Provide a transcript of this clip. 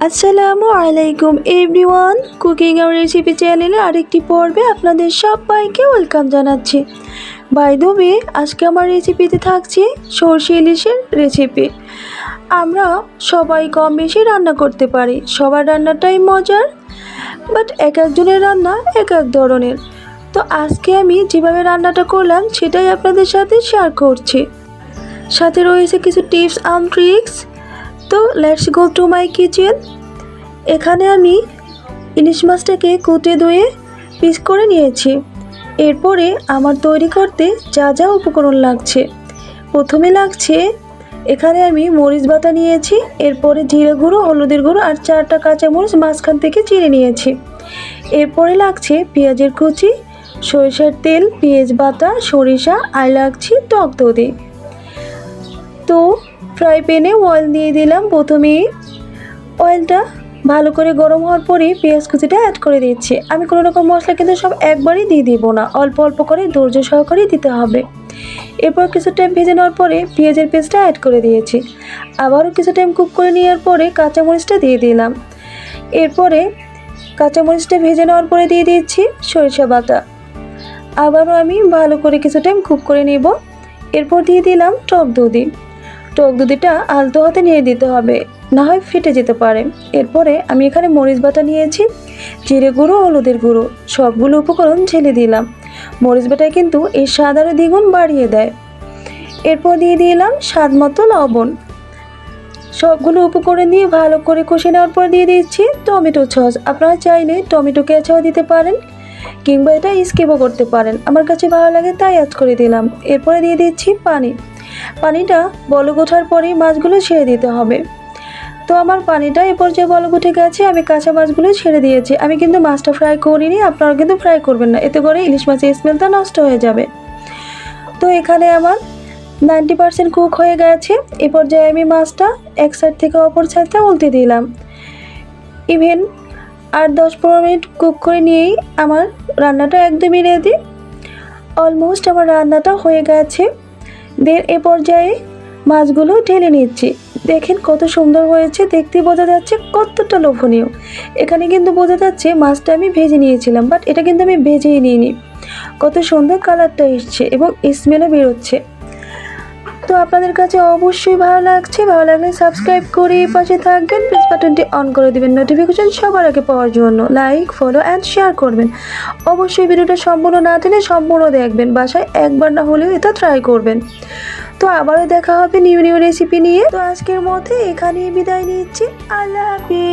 আসসালামু আলাইকুম everyone, cooking আর recipe চ্যানেলে আরেকটি পর্বে আপনাদের সবাইকে ওয়েলকাম জানাচ্ছি। বাই দ্য ওয়ে, আজকে আমার রেসিপিতে থাকছে সরষে ইলিশের রেসিপি। আমরা সবাই কম বেশি রান্না করতে পারি, সবার রান্নাটাই মজার, বাট এক একজনের রান্না এক এক ধরনের। তো আজকে আমি যেভাবে রান্নাটা করলাম সেটাই আপনাদের সাথে শেয়ার করছি, সাথে রয়েছে কিছু টিপস অ্যান্ড ট্রিক্স। তো let's go to my kitchen. এখানে আমি ইলিশ মাছটাকে কুটে ধুয়ে পিস করে নিয়েছি। এরপরে আমার তৈরি করতে যা যা উপকরণ লাগছে, প্রথমে লাগছে এখানে আমি মরিচ বাটা নিয়েছি, এরপরে জিরে গুঁড়ো, হলুদের গুঁড়ো আর 4টা কাঁচামরিচ মাঝখান থেকে চিড়ে নিয়েছি। এরপরে লাগছে পেঁয়াজের কুচি, সরিষার তেল, পেঁয়াজ বাটা, সরিষা আর লাগছে টক দই। তো ফ্রাই প্যানে অয়েল দিয়ে দিলাম। প্রথমেই অয়েলটা ভালো করে গরম হওয়ার পরে পেঁয়াজ কুচিটা অ্যাড করে দিচ্ছি। আমি কোনো রকম মশলা কিন্তু সব একবারই দিয়ে দিব না, অল্প অল্প করে ধৈর্য সহকারে দিতে হবে। এরপর কিছু টাইম ভেজে নেওয়ার পরে পেঁয়াজের পেস্টটা অ্যাড করে দিয়েছি। আবারও কিছু টাইম কুক করে নেওয়ার পরে কাঁচামরিচটা দিয়ে দিলাম। এরপরে কাঁচামরিচটা ভেজে নেওয়ার পরে দিয়ে দিচ্ছি সরিষা বাটা। আবারও আমি ভালো করে কিছু টাইম কুক করে নেব। এরপর দিয়ে দিলাম টক দই। টক দইটা আলতো হাতে নিয়ে দিতে হবে, না হয় ফেটে যেতে পারে। এরপরে আমি এখানে মরিচ বাটা নিয়েছি, জিরে গুঁড়ো, হলুদের গুঁড়ো, সবগুলো উপকরণ ঢেলে দিলাম। মরিচ বাটায় কিন্তু এর স্বাদ আরও দ্বিগুণ বাড়িয়ে দেয়। এরপর দিয়ে দিলাম স্বাদ মতো লবণ। সবগুলো উপকরণ দিয়ে ভালো করে কষে নেওয়ার পর দিয়ে দিচ্ছি টমেটো সস। আপনারা চাইলে টমেটো কেচাও দিতে পারেন, কিংবা এটা স্কিপও করতে পারেন, আমার কাছে ভালো লাগে তাই অ্যাড করে দিলাম। এরপরে দিয়ে দিচ্ছি পানি। পানিটা বলক ওঠার পরেই মাছগুলো ছেড়ে দিতে হবে। তো আমার পানিটা এ পর্যায়ে বলক উঠে গেছে, আমি কাঁচা মাছগুলো ছেড়ে দিয়েছি। আমি কিন্তু মাছটা ফ্রাই করিনি, আপনারা কিন্তু ফ্রাই করবেন না, এতে করে ইলিশ মাছের স্মেলটা নষ্ট হয়ে যাবে। তো এখানে আমার 90% কুক হয়ে গেছে। এ পর্যায়ে আমি মাছটা এক সাইড থেকে অপর সাইডটা উল্টে দিলাম। ইভেন আর 10-15 মিনিট কুক করে নিয়েই আমার রান্নাটা একদমই রেডি। অলমোস্ট আমার রান্নাটা হয়ে গেছে। এ পর্যায়ে মাছগুলো ঢেলে নিচ্ছি। দেখেন কত সুন্দর হয়েছে, দেখতে বোঝা যাচ্ছে কতটা লোভনীয়। এখানে কিন্তু বোঝা যাচ্ছে মাছটা আমি ভেজে নিয়েছিলাম, বাট এটা কিন্তু আমি ভেজেই নিইনি। কত সুন্দর কালারটা এসছে এবং স্মেলও বেরোচ্ছে। তো আপনাদের কাছে অবশ্যই ভালো লাগছে, ভালো লাগলে সাবস্ক্রাইব করে পাশে থাকবেন, প্রেস বাটনটি অন করে দেবেন নোটিফিকেশন সবার আগে পাওয়ার জন্য। লাইক, ফলো অ্যান্ড শেয়ার করবেন। অবশ্যই ভিডিওটা সম্পূর্ণ না টেনে সম্পূর্ণ দেখবেন, বাসায় একবার না হলেও এটা ট্রাই করবেন। তো আবারও দেখা হবে নিউ রেসিপি নিয়ে। তো আজকের মধ্যে এখানেই বিদায় নিচ্ছি। আল্লাহ হাফিজ।